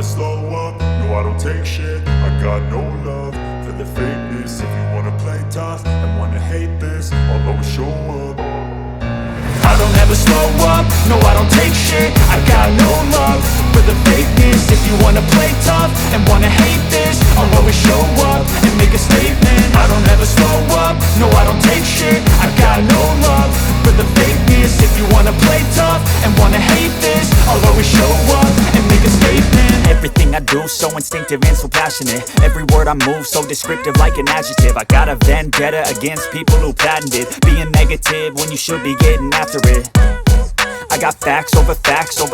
slow up, no I don't take shit. I got no love for the fakeness. If you wanna play tough and wanna hate this, I'll always show up. I don't ever slow up, no I don't take shit. I got no love for the fakeness. If you wanna play tough and wanna hate this, I'll always show up and make a statement. I don't ever slow up, no I don't take shit. I got no love for the fakeness. If you wanna play tough and wanna hate this, I'll always show up and make a statement. Everything I do so instinctive and so passionate. Every word I move so descriptive like an adjective. I got a vendetta against people who patented being negative when you should be getting after it. I got facts over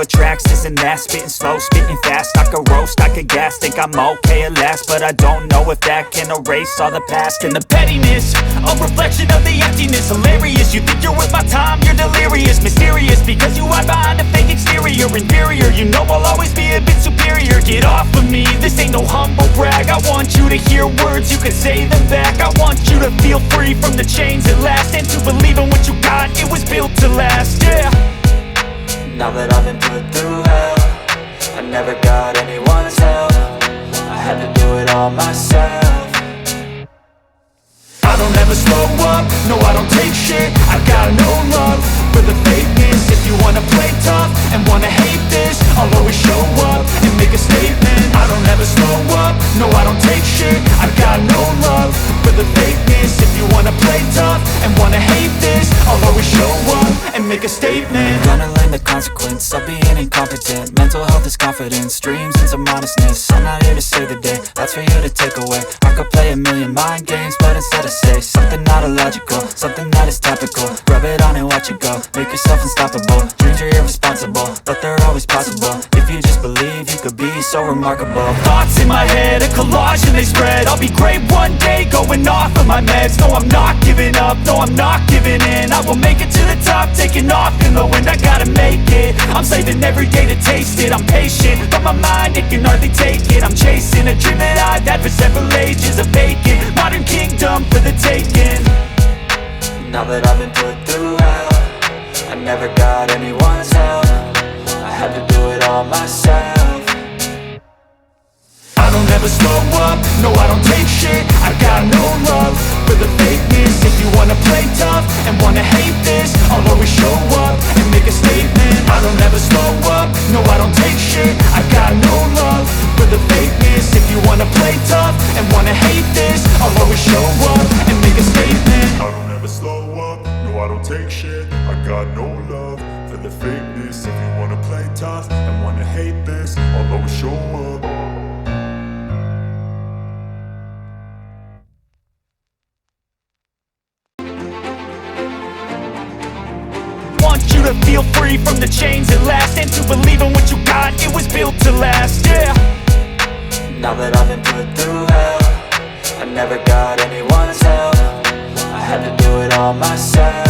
tracks, this and that. Spitting slow, spitting fast, I could roast, I could gas. Think I'm okay at last, but I don't know if that can erase all the past. And the pettiness, a reflection of the emptiness. Hilarious, you think you're worth my time, you're delirious. Mysterious, because you hide behind a fake exterior. Inferior, you know I'll always be a bit superior. Get off of me, this ain't no humble brag. I want you to hear words, you can say them back. I want you to feel free from the chains at last, and to believe in what you got, it was built to last, yeah. Now that I've been put through hell, I never got anyone's help. I had to do it all myself. I don't ever slow up, no I don't take shit. I got no love for the fakeness. If you wanna play tough and wanna hate this, I'll always show up and make a statement. I don't ever slow up, no I don't take shit. I got no love for the fakeness. If you wanna play tough and wanna hate this, I'll always show up and make a statement. Gonna learn the consequence of being incompetent. Mental health is confidence, dreams and some honestness. I'm not here to save the day, that's for you to take away. I could play a million mind games, but instead I say something not illogical, something that is topical. Rub it on and watch it go, make yourself unstoppable. Dreams are irresponsible, but they're always possible. If you just believe, you could be so remarkable. Thoughts in my head, a collage and they spread. I'll be great one day, going off of my meds. No, I'm not giving up, no, I'm not giving in. I will make it to the top, taking off in the wind. I gotta make it, I'm saving every day to taste it. I'm patient, but my mind, it can hardly take it. I'm chasing a dream that I've had for several ages. A vacant, modern kingdom for the taking. Now that I've been put through hell, I never got anyone's help. I had to do it all myself. I don't ever slow up, no I don't take shit. I got no love for the fakeness. If you wanna play tough and wanna hate this, I'll always show up and make a statement. I don't ever slow up, no I don't take shit. I got no love for the fakeness. If you wanna play tough and wanna hate this, I'll always show up and make a statement. I don't ever slow up, no I don't take shit. I got no love for the fakeness. If you wanna play tough and wanna hate this, I'll always show up. Want you to feel free from the chains at last, and to believe in what you got, it was built to last, yeah. Now that I've been put through hell, I never got anyone's help. I had to do it all myself.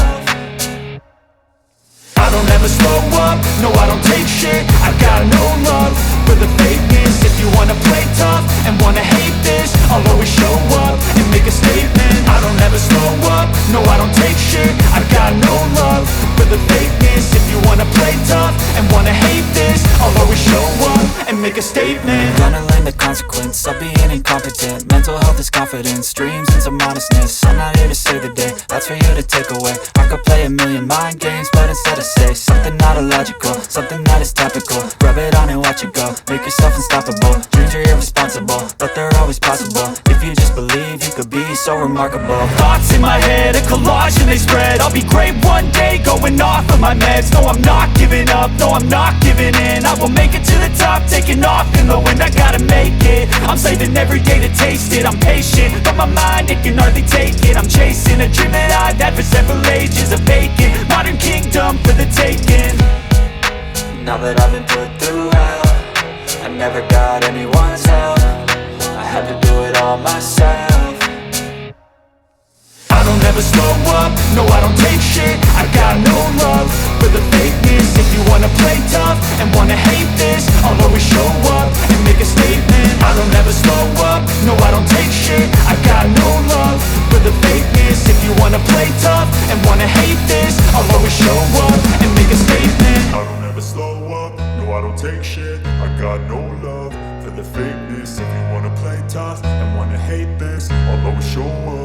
I don't ever slow up, no I don't take shit. I got no love for the fakeness. If you wanna play tough and wanna hate this, I'll always show up and make a statement. I don't ever slow up, no I don't take shit. I got no love for the fakeness. If you wanna play tough and wanna hate this, I'll always show up and make a statement. Gonna learn the consequence of being incompetent. Mental health is confidence, dreams and some honestness. I'm not here to save the day, that's for you to take away. I could play a million mind games, but instead I say something not illogical, something that is topical. Rub it on and watch it go, make yourself unstoppable. Dreams are irresponsible, but they're always possible. If you just believe, you could be so remarkable. Thoughts in my head, a collage and they spread. I'll be great one day, going off of my meds. No, I'm not giving up, no, I'm not giving in. I will make it to the top, taking off in the wind. I gotta make it, I'm saving every day to taste it. I'm patient, but my mind, it can hardly take it. I'm chasing a dream that I've had for several ages. A vacant, modern kingdom for the taking. Now that I've been put through hell, I never got anyone's help. I had to do it all myself. I don't ever slow up, no I don't take shit. I got no love for the fakeness. If you wanna play tough and wanna hate this, I'll always show up and make a statement. I don't ever slow up, no I don't take shit. I got no love for the fakeness. If you wanna play tough and wanna hate this, I'll always show up and make a statement. I don't ever slow up, no I don't take shit. I got no love for the fakeness. If you wanna play tough and wanna hate this, I'll always show up.